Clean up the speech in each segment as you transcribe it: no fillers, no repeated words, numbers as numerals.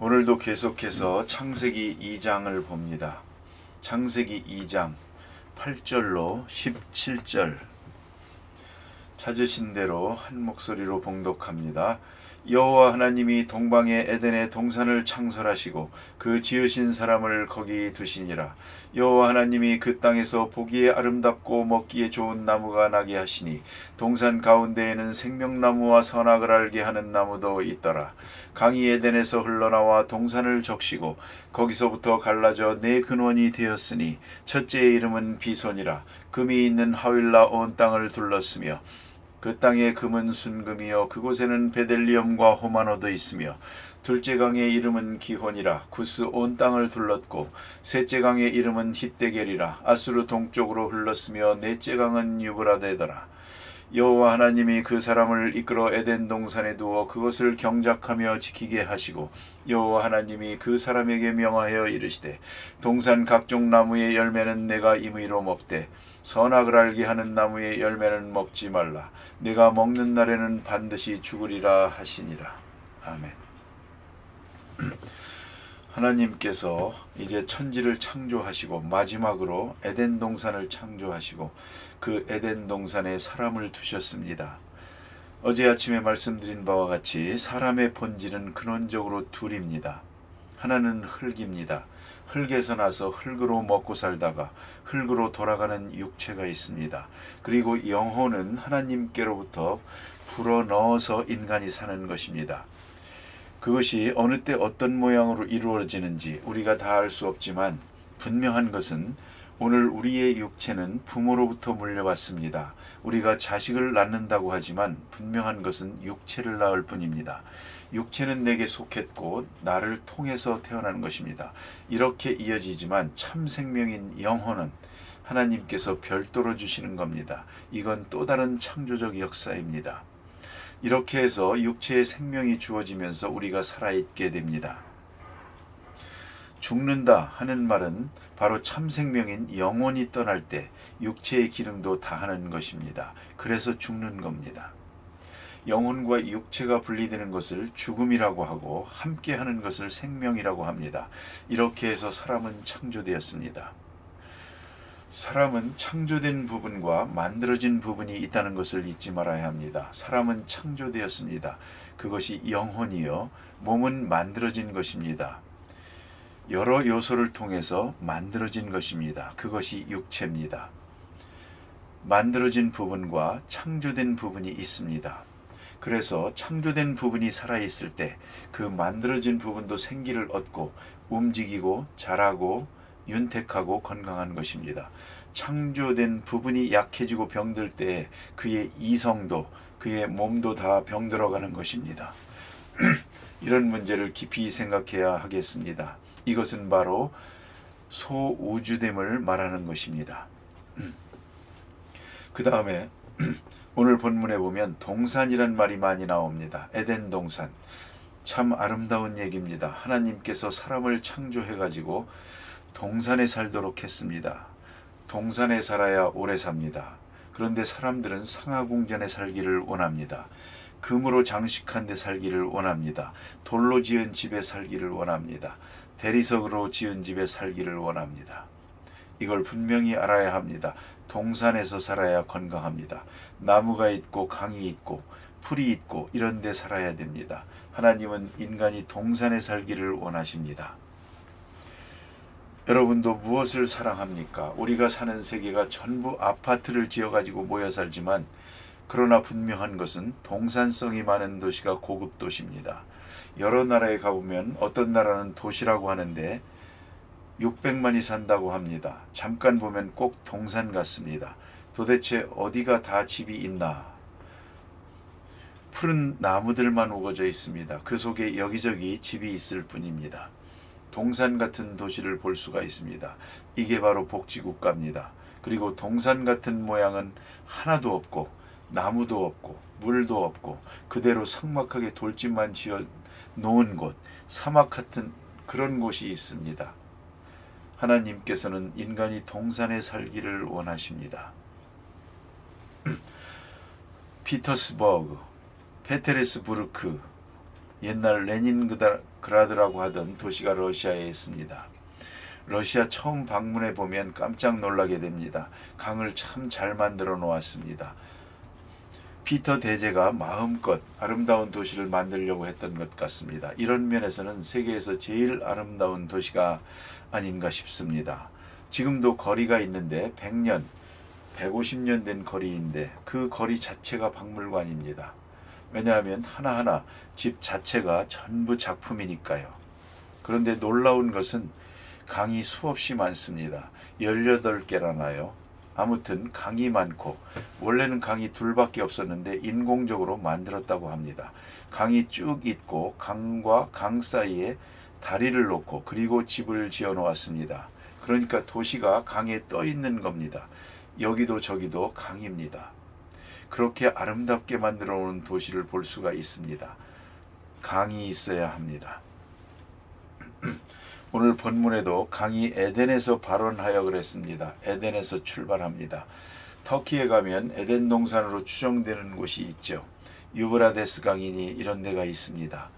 오늘도 계속해서 창세기 2장을 봅니다. 창세기 2장 8절로 17절 찾으신 대로 한 목소리로 봉독합니다. 여호와 하나님이 동방의 에덴의 동산을 창설하시고 그 지으신 사람을 거기 두시니라. 여호와 하나님이 그 땅에서 보기에 아름답고 먹기에 좋은 나무가 나게 하시니 동산 가운데에는 생명나무와 선악을 알게 하는 나무도 있더라. 강이 에덴에서 흘러나와 동산을 적시고 거기서부터 갈라져 네 근원이 되었으니 첫째의 이름은 비손이라. 금이 있는 하윌라 온 땅을 둘렀으며 그 땅의 금은 순금이요 그곳에는 베델리엄과 호마노도 있으며 둘째 강의 이름은 기혼이라. 구스 온 땅을 둘렀고 셋째 강의 이름은 hit데겔이라. 아수르 동쪽으로 흘렀으며 넷째 강은 유브라데더라. 여호와 하나님이 그 사람을 이끌어 에덴 동산에 두어 그것을 경작하며 지키게 하시고 여호와 하나님이 그 사람에게 명하여 이르시되 동산 각종 나무의 열매는 내가 임의로 먹되 선악을 알게 하는 나무의 열매는 먹지 말라. 내가 먹는 날에는 반드시 죽으리라 하시니라. 아멘. 하나님께서 이제 천지를 창조하시고 마지막으로 에덴 동산을 창조하시고 그 에덴 동산에 사람을 두셨습니다. 어제 아침에 말씀드린 바와 같이 사람의 본질은 근원적으로 둘입니다. 하나는 흙입니다. 흙에서 나서 흙으로 먹고 살다가 흙으로 돌아가는 육체가 있습니다. 그리고 영혼은 하나님께로부터 불어넣어서 인간이 사는 것입니다. 그것이 어느 때 어떤 모양으로 이루어지는지 우리가 다 알 수 없지만 분명한 것은 오늘 우리의 육체는 부모로부터 물려받습니다. 우리가 자식을 낳는다고 하지만 분명한 것은 육체를 낳을 뿐입니다. 육체는 내게 속했고 나를 통해서 태어난 것입니다. 이렇게 이어지지만 참 생명인 영혼은 하나님께서 별도로 주시는 겁니다. 이건 또 다른 창조적 역사입니다. 이렇게 해서 육체의 생명이 주어지면서 우리가 살아있게 됩니다. 죽는다 하는 말은 바로 참 생명인 영혼이 떠날 때 육체의 기능도 다하는 것입니다. 그래서 죽는 겁니다. 영혼과 육체가 분리되는 것을 죽음이라고 하고 함께 하는 것을 생명이라고 합니다. 이렇게 해서 사람은 창조되었습니다. 사람은 창조된 부분과 만들어진 부분이 있다는 것을 잊지 말아야 합니다. 사람은 창조되었습니다. 그것이 영혼이요, 몸은 만들어진 것입니다. 여러 요소를 통해서 만들어진 것입니다. 그것이 육체입니다. 만들어진 부분과 창조된 부분이 있습니다. 그래서 창조된 부분이 살아있을 때 그 만들어진 부분도 생기를 얻고 움직이고 자라고 윤택하고 건강한 것입니다. 창조된 부분이 약해지고 병들 때 그의 이성도 그의 몸도 다 병들어가는 것입니다. 이런 문제를 깊이 생각해야 하겠습니다. 이것은 바로 소우주됨을 말하는 것입니다. 그 다음에 오늘 본문에 보면 동산이란 말이 많이 나옵니다. 에덴 동산. 참 아름다운 얘기입니다. 하나님께서 사람을 창조해가지고 동산에 살도록 했습니다. 동산에 살아야 오래 삽니다. 그런데 사람들은 상하궁전에 살기를 원합니다. 금으로 장식한 데 살기를 원합니다. 돌로 지은 집에 살기를 원합니다. 대리석으로 지은 집에 살기를 원합니다. 이걸 분명히 알아야 합니다. 동산에서 살아야 건강합니다. 나무가 있고 강이 있고 풀이 있고 이런 데 살아야 됩니다. 하나님은 인간이 동산에 살기를 원하십니다. 여러분도 무엇을 사랑합니까? 우리가 사는 세계가 전부 아파트를 지어가지고 모여 살지만 그러나 분명한 것은 동산성이 많은 도시가 고급 도시입니다. 여러 나라에 가보면 어떤 나라는 도시라고 하는데 600만이 산다고 합니다. 잠깐 보면 꼭 동산 같습니다. 도대체 어디가 다 집이 있나? 푸른 나무들만 우거져 있습니다. 그 속에 여기저기 집이 있을 뿐입니다. 동산 같은 도시를 볼 수가 있습니다. 이게 바로 복지국가입니다. 그리고 동산 같은 모양은 하나도 없고 나무도 없고 물도 없고 그대로 삭막하게 돌집만 지어 놓은 곳, 사막 같은 그런 곳이 있습니다. 하나님께서는 인간이 동산에 살기를 원하십니다. 피터스버그, 페테르스부르크, 옛날 레닌그라드라고 하던 도시가 러시아에 있습니다. 러시아 처음 방문해 보면 깜짝 놀라게 됩니다. 강을 참 잘 만들어 놓았습니다. 피터 대제가 마음껏 아름다운 도시를 만들려고 했던 것 같습니다. 이런 면에서는 세계에서 제일 아름다운 도시가 아닌가 싶습니다. 지금도 거리가 있는데 100년, 150년 된 거리인데 그 거리 자체가 박물관입니다. 왜냐하면 하나하나 집 자체가 전부 작품이니까요. 그런데 놀라운 것은 강이 수없이 많습니다. 18개라나요? 아무튼 강이 많고, 원래는 강이 둘밖에 없었는데 인공적으로 만들었다고 합니다. 강이 쭉 있고 강과 강 사이에 다리를 놓고 그리고 집을 지어 놓았습니다. 그러니까 도시가 강에 떠 있는 겁니다. 여기도 저기도 강입니다. 그렇게 아름답게 만들어 놓은 도시를 볼 수가 있습니다. 강이 있어야 합니다. 오늘 본문에도 강이 에덴에서 발원하여 그랬습니다. 에덴에서 출발합니다. 터키에 가면 에덴 동산으로 추정되는 곳이 있죠. 유브라데스 강이니 이런 데가 있습니다.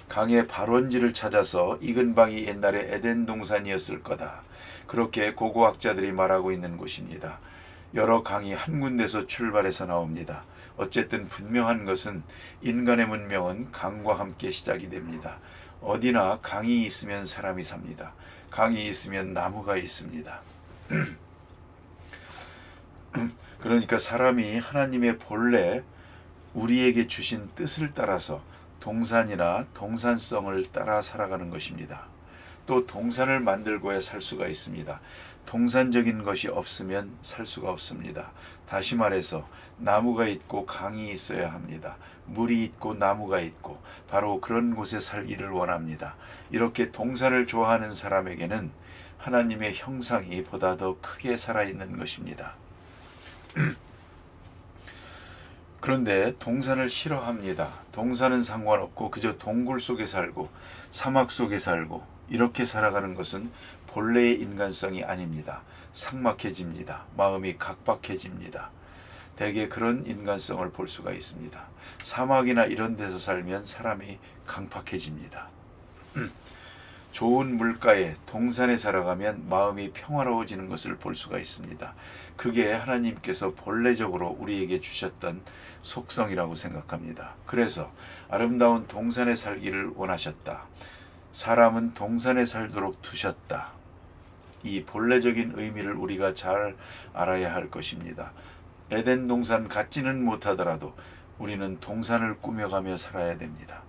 강의 발원지를 찾아서 이 근방이 옛날에 에덴 동산이었을 거다. 그렇게 고고학자들이 말하고 있는 곳입니다. 여러 강이 한 군데서 출발해서 나옵니다. 어쨌든 분명한 것은 인간의 문명은 강과 함께 시작이 됩니다. 어디나 강이 있으면 사람이 삽니다. 강이 있으면 나무가 있습니다. 그러니까 사람이 하나님의 본래 우리에게 주신 뜻을 따라서 동산이나 동산성을 따라 살아가는 것입니다. 또 동산을 만들고야 살 수가 있습니다. 동산적인 것이 없으면 살 수가 없습니다. 다시 말해서 나무가 있고 강이 있어야 합니다. 물이 있고 나무가 있고 바로 그런 곳에 살기를 원합니다. 이렇게 동산을 좋아하는 사람에게는 하나님의 형상이 보다 더 크게 살아있는 것입니다. 그런데 동산을 싫어합니다. 동산은 상관없고 그저 동굴 속에 살고 사막 속에 살고 이렇게 살아가는 것은 본래의 인간성이 아닙니다. 삭막해집니다. 마음이 각박해집니다. 대개 그런 인간성을 볼 수가 있습니다. 사막이나 이런 데서 살면 사람이 강팍해집니다. 좋은 물가에 동산에 살아가면 마음이 평화로워지는 것을 볼 수가 있습니다. 그게 하나님께서 본래적으로 우리에게 주셨던 속성이라고 생각합니다. 그래서 아름다운 동산에 살기를 원하셨다. 사람은 동산에 살도록 두셨다. 이 본래적인 의미를 우리가 잘 알아야 할 것입니다. 에덴 동산 같지는 못하더라도 우리는 동산을 꾸며가며 살아야 됩니다.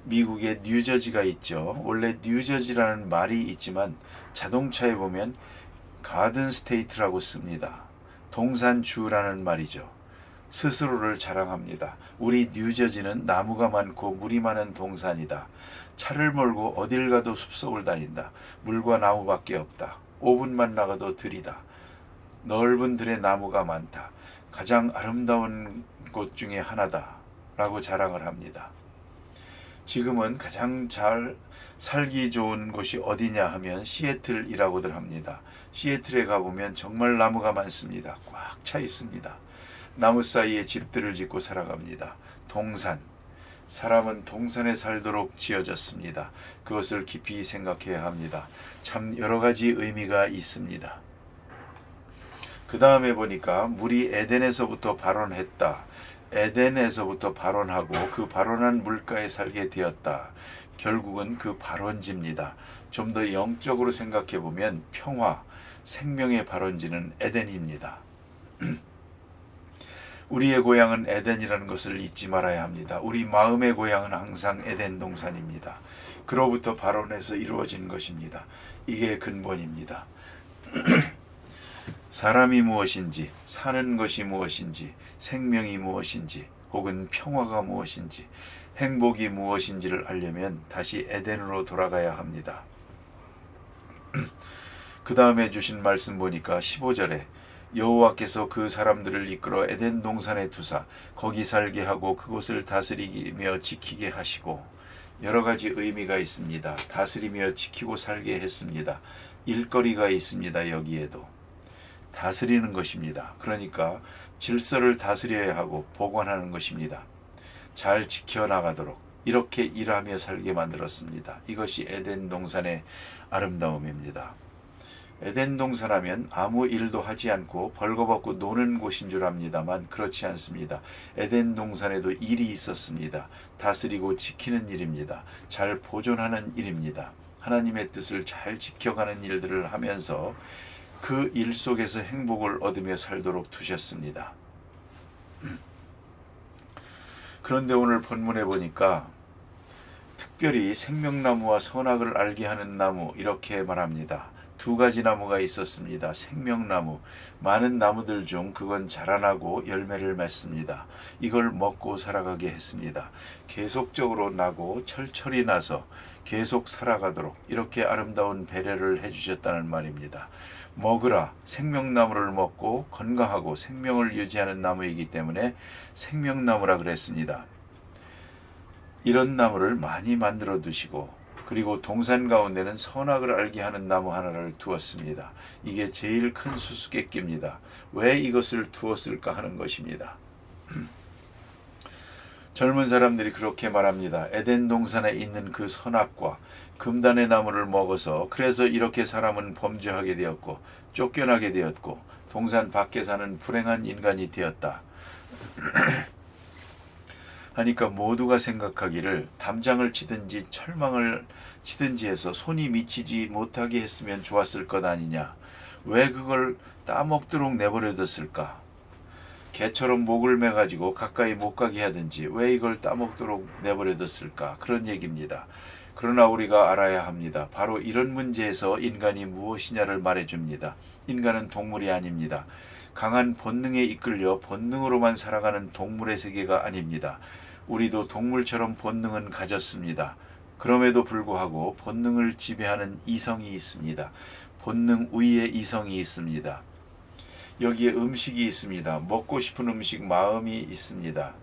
미국에 뉴저지가 있죠. 원래 뉴저지라는 말이 있지만 자동차에 보면 가든 스테이트라고 씁니다. 동산주라는 말이죠. 스스로를 자랑합니다. 우리 뉴저지는 나무가 많고 물이 많은 동산이다. 차를 몰고 어딜 가도 숲속을 다닌다. 물과 나무밖에 없다. 5분만 나가도 들이다. 넓은 들에 나무가 많다. 가장 아름다운 곳 중에 하나다. 라고 자랑을 합니다. 지금은 가장 잘 살기 좋은 곳이 어디냐 하면 시애틀이라고들 합니다. 시애틀에 가보면 정말 나무가 많습니다. 꽉 차 있습니다. 나무 사이에 집들을 짓고 살아갑니다. 동산. 사람은 동산에 살도록 지어졌습니다. 그것을 깊이 생각해야 합니다. 참 여러 가지 의미가 있습니다. 그 다음에 보니까 물이 에덴에서부터 발원했다. 에덴에서부터 발원하고 그 발원한 물가에 살게 되었다. 결국은 그 발원지입니다. 좀 더 영적으로 생각해 보면 평화, 생명의 발원지는 에덴입니다. 우리의 고향은 에덴이라는 것을 잊지 말아야 합니다. 우리 마음의 고향은 항상 에덴 동산입니다. 그로부터 발원해서 이루어진 것입니다. 이게 근본입니다. 사람이 무엇인지, 사는 것이 무엇인지, 생명이 무엇인지, 혹은 평화가 무엇인지, 행복이 무엇인지를 알려면 다시 에덴으로 돌아가야 합니다. 그 다음에 주신 말씀 보니까 15절에 여호와께서 그 사람들을 이끌어 에덴 동산에 두사 거기 살게 하고 그곳을 다스리며 지키게 하시고, 여러 가지 의미가 있습니다. 다스리며 지키고 살게 했습니다. 일거리가 있습니다. 여기에도 다스리는 것입니다. 그러니까 질서를 다스려야 하고 보관하는 것입니다. 잘 지켜나가도록 이렇게 일하며 살게 만들었습니다. 이것이 에덴 동산의 아름다움입니다. 에덴 동산하면 아무 일도 하지 않고 벌거벗고 노는 곳인 줄 압니다만 그렇지 않습니다. 에덴 동산에도 일이 있었습니다. 다스리고 지키는 일입니다. 잘 보존하는 일입니다. 하나님의 뜻을 잘 지켜가는 일들을 하면서 그 일 속에서 행복을 얻으며 살도록 두셨습니다. 그런데 오늘 본문에 보니까 특별히 생명나무와 선악을 알게 하는 나무 이렇게 말합니다. 두 가지 나무가 있었습니다. 생명나무, 많은 나무들 중 그건 자라나고 열매를 맺습니다. 이걸 먹고 살아가게 했습니다. 계속적으로 나고 철철이 나서 계속 살아가도록 이렇게 아름다운 배려를 해주셨다는 말입니다. 먹으라, 생명나무를 먹고 건강하고 생명을 유지하는 나무이기 때문에 생명나무라 그랬습니다. 이런 나무를 많이 만들어 두시고 그리고 동산 가운데는 선악을 알게 하는 나무 하나를 두었습니다. 이게 제일 큰 수수께끼입니다. 왜 이것을 두었을까 하는 것입니다. 젊은 사람들이 그렇게 말합니다. 에덴 동산에 있는 그 선악과 금단의 나무를 먹어서 그래서 이렇게 사람은 범죄하게 되었고 쫓겨나게 되었고 동산 밖에 사는 불행한 인간이 되었다. 하니까 모두가 생각하기를 담장을 치든지 철망을 치든지 해서 손이 미치지 못하게 했으면 좋았을 것 아니냐. 왜 그걸 따먹도록 내버려뒀을까? 개처럼 목을 매가지고 가까이 못 가게 하든지 왜 이걸 따먹도록 내버려뒀을까? 그런 얘기입니다. 그러나 우리가 알아야 합니다. 바로 이런 문제에서 인간이 무엇이냐를 말해줍니다. 인간은 동물이 아닙니다. 강한 본능에 이끌려 본능으로만 살아가는 동물의 세계가 아닙니다. 우리도 동물처럼 본능은 가졌습니다. 그럼에도 불구하고 본능을 지배하는 이성이 있습니다. 본능 위에 이성이 있습니다. 여기에 음식이 있습니다. 먹고 싶은 음식 마음이 있습니다.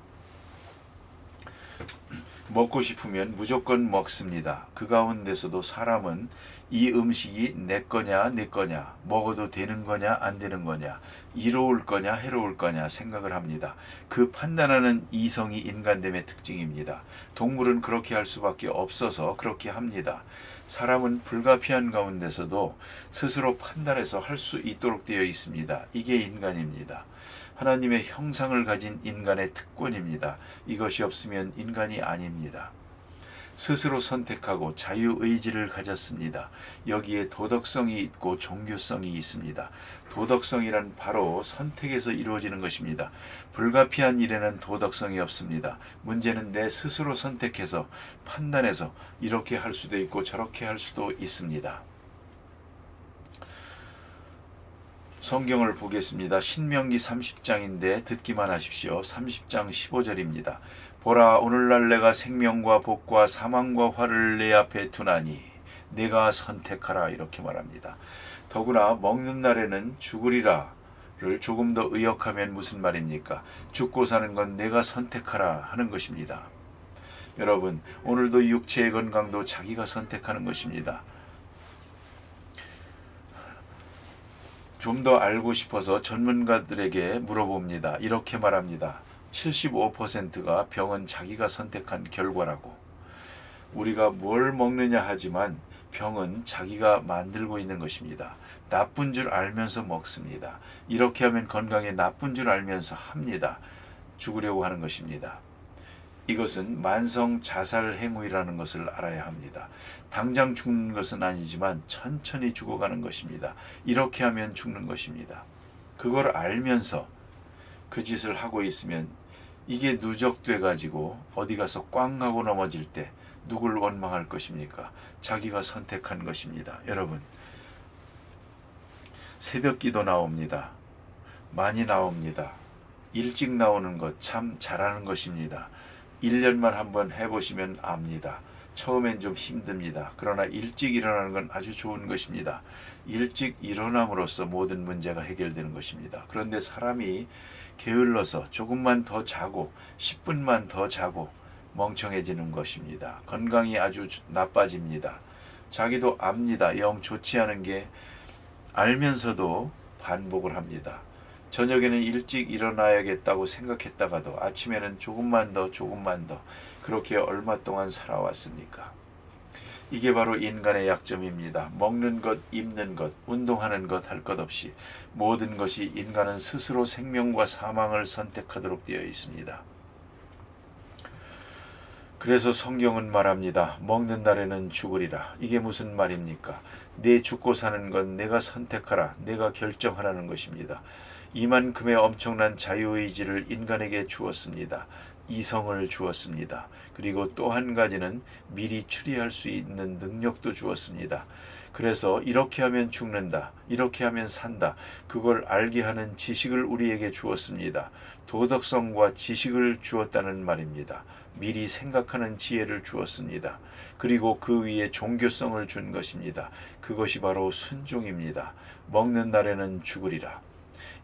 먹고 싶으면 무조건 먹습니다. 그 가운데서도 사람은 이 음식이 내 거냐 내 거냐, 먹어도 되는 거냐 안 되는 거냐, 이로울 거냐 해로울 거냐 생각을 합니다. 그 판단하는 이성이 인간됨의 특징입니다. 동물은 그렇게 할 수밖에 없어서 그렇게 합니다. 사람은 불가피한 가운데서도 스스로 판단해서 할 수 있도록 되어 있습니다. 이게 인간입니다. 하나님의 형상을 가진 인간의 특권입니다. 이것이 없으면 인간이 아닙니다. 스스로 선택하고 자유의지를 가졌습니다. 여기에 도덕성이 있고 종교성이 있습니다. 도덕성이란 바로 선택에서 이루어지는 것입니다. 불가피한 일에는 도덕성이 없습니다. 문제는 내 스스로 선택해서 판단해서 이렇게 할 수도 있고 저렇게 할 수도 있습니다. 성경을 보겠습니다. 신명기 30장인데 듣기만 하십시오. 30장 15절입니다. 보라, 오늘날 내가 생명과 복과 사망과 화를 내 앞에 두나니 내가 선택하라, 이렇게 말합니다. 더구나 먹는 날에는 죽으리라를 조금 더 의역하면 무슨 말입니까? 죽고 사는 건 내가 선택하라 하는 것입니다. 여러분, 오늘도 육체의 건강도 자기가 선택하는 것입니다. 좀 더 알고 싶어서 전문가들에게 물어봅니다. 이렇게 말합니다. 75%가 병은 자기가 선택한 결과라고. 우리가 뭘 먹느냐 하지만 병은 자기가 만들고 있는 것입니다. 나쁜 줄 알면서 먹습니다. 이렇게 하면 건강에 나쁜 줄 알면서 합니다. 죽으려고 하는 것입니다. 이것은 만성 자살 행위라는 것을 알아야 합니다. 당장 죽는 것은 아니지만 천천히 죽어가는 것입니다. 이렇게 하면 죽는 것입니다. 그걸 알면서 그 짓을 하고 있으면 이게 누적돼 가지고 어디 가서 꽝 하고 넘어질 때 누굴 원망할 것입니까? 자기가 선택한 것입니다. 여러분, 새벽 기도 나옵니다. 많이 나옵니다. 일찍 나오는 것 참 잘하는 것입니다. 1년만 한번 해보시면 압니다. 처음엔 좀 힘듭니다. 그러나 일찍 일어나는 건 아주 좋은 것입니다. 일찍 일어남으로써 모든 문제가 해결되는 것입니다. 그런데 사람이 게을러서 조금만 더 자고 10분만 더 자고 멍청해지는 것입니다. 건강이 아주 나빠집니다. 자기도 압니다. 영 좋지 않은 게 알면서도 반복을 합니다. 저녁에는 일찍 일어나야겠다고 생각했다가도 아침에는 조금만 더 그렇게 얼마 동안 살아왔습니까? 이게 바로 인간의 약점입니다. 먹는 것, 입는 것, 운동하는 것 할 것 없이 모든 것이 인간은 스스로 생명과 사망을 선택하도록 되어 있습니다. 그래서 성경은 말합니다. 먹는 날에는 죽으리라. 이게 무슨 말입니까? 내 죽고 사는 건 내가 선택하라, 내가 결정하라는 것입니다. 이만큼의 엄청난 자유의지를 인간에게 주었습니다. 이성을 주었습니다. 그리고 또 한 가지는 미리 추리할 수 있는 능력도 주었습니다. 그래서 이렇게 하면 죽는다, 이렇게 하면 산다, 그걸 알게 하는 지식을 우리에게 주었습니다. 도덕성과 지식을 주었다는 말입니다. 미리 생각하는 지혜를 주었습니다. 그리고 그 위에 종교성을 준 것입니다. 그것이 바로 순종입니다. 먹는 날에는 죽으리라.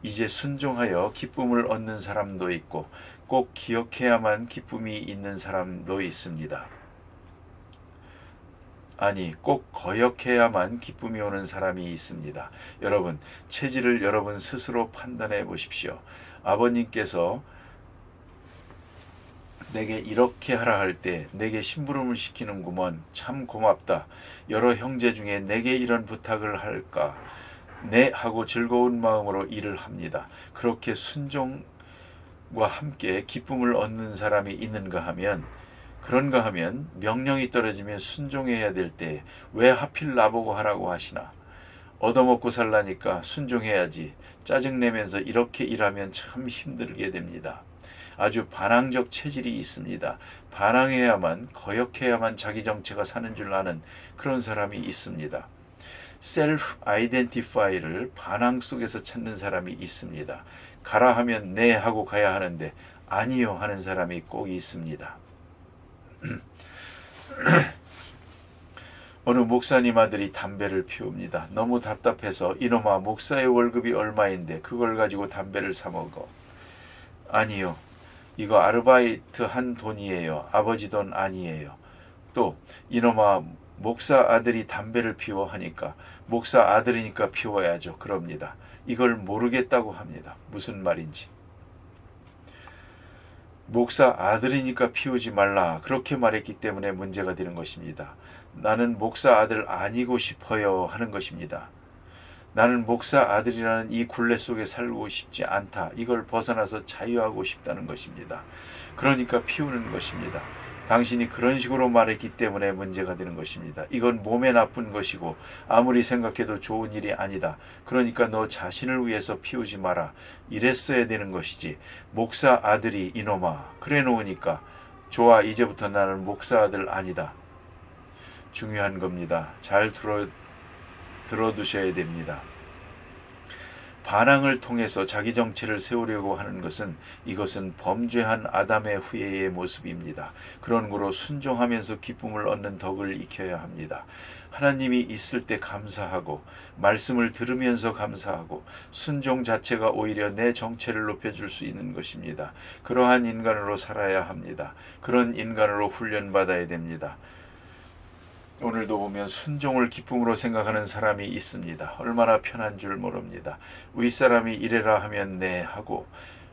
이제 순종하여 기쁨을 얻는 사람도 있고 꼭 기억해야만 기쁨이 있는 사람도 있습니다. 아니, 꼭 거역해야만 기쁨이 오는 사람이 있습니다. 여러분, 체질을 여러분 스스로 판단해 보십시오. 아버님께서 내게 이렇게 하라 할 때 내게 심부름을 시키는구먼, 참 고맙다. 여러 형제 중에 내게 이런 부탁을 할까? 네 하고 즐거운 마음으로 일을 합니다. 그렇게 순종과 함께 기쁨을 얻는 사람이 그런가 하면 명령이 떨어지면 순종해야 될 때 왜 하필 나보고 하라고 하시나? 얻어먹고 살라니까 순종해야지. 짜증내면서 이렇게 일하면 참 힘들게 됩니다. 아주 반항적 체질이 있습니다. 반항해야만, 거역해야만 자기 정체가 사는 줄 아는 그런 사람이 있습니다. 셀프 아이덴티파이를 반항 속에서 찾는 사람이 있습니다. 가라 하면 네 하고 가야 하는데 아니요 하는 사람이 꼭 있습니다. 어느 목사님 아들이 담배를 피웁니다. 너무 답답해서 이놈아, 목사의 월급이 얼마인데 그걸 가지고 담배를 사 먹어. 아니요, 이거 아르바이트 한 돈이에요. 아버지 돈 아니에요. 또 이놈아, 목사 아들이 담배를 피워 하니까 목사 아들이니까 피워야죠. 그럽니다. 이걸 모르겠다고 합니다. 무슨 말인지. 목사 아들이니까 피우지 말라, 그렇게 말했기 때문에 문제가 되는 것입니다. 나는 목사 아들 아니고 싶어요 하는 것입니다. 나는 목사 아들이라는 이 굴레 속에 살고 싶지 않다. 이걸 벗어나서 자유하고 싶다는 것입니다. 그러니까 피우는 것입니다. 당신이 그런 식으로 말했기 때문에 문제가 되는 것입니다. 이건 몸에 나쁜 것이고 아무리 생각해도 좋은 일이 아니다. 그러니까 너 자신을 위해서 피우지 마라. 이랬어야 되는 것이지. 목사 아들이 이놈아, 그래 놓으니까 좋아, 이제부터 나는 목사 아들 아니다. 중요한 겁니다. 잘 들어두셔야 됩니다. 반항을 통해서 자기 정체를 세우려고 하는 이것은 범죄한 아담의 후예의 모습입니다. 그런 거로 순종하면서 기쁨을 얻는 덕을 익혀야 합니다. 하나님이 있을 때 감사하고 말씀을 들으면서 감사하고 순종 자체가 오히려 내 정체를 높여줄 수 있는 것입니다. 그러한 인간으로 살아야 합니다. 그런 인간으로 훈련받아야 됩니다. 오늘도 보면 순종을 기쁨으로 생각하는 사람이 있습니다. 얼마나 편한 줄 모릅니다. 윗사람이 이래라 하면 네 하고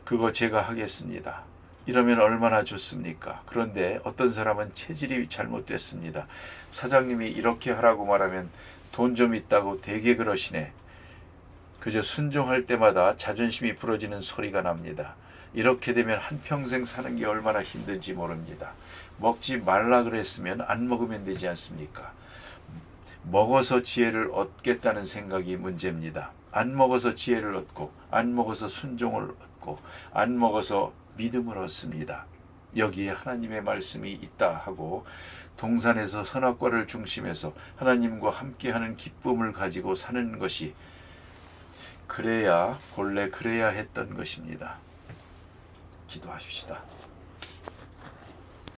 그거 제가 하겠습니다. 이러면 얼마나 좋습니까? 그런데 어떤 사람은 체질이 잘못됐습니다. 사장님이 이렇게 하라고 말하면 돈 좀 있다고 되게 그러시네. 그저 순종할 때마다 자존심이 부러지는 소리가 납니다. 이렇게 되면 한평생 사는 게 얼마나 힘든지 모릅니다. 먹지 말라 그랬으면 안 먹으면 되지 않습니까? 먹어서 지혜를 얻겠다는 생각이 문제입니다. 안 먹어서 지혜를 얻고 안 먹어서 순종을 얻고 안 먹어서 믿음을 얻습니다. 여기에 하나님의 말씀이 있다 하고 동산에서 선악과를 중심해서 하나님과 함께하는 기쁨을 가지고 사는 것이 본래 그래야 했던 것입니다. 기도하십시다.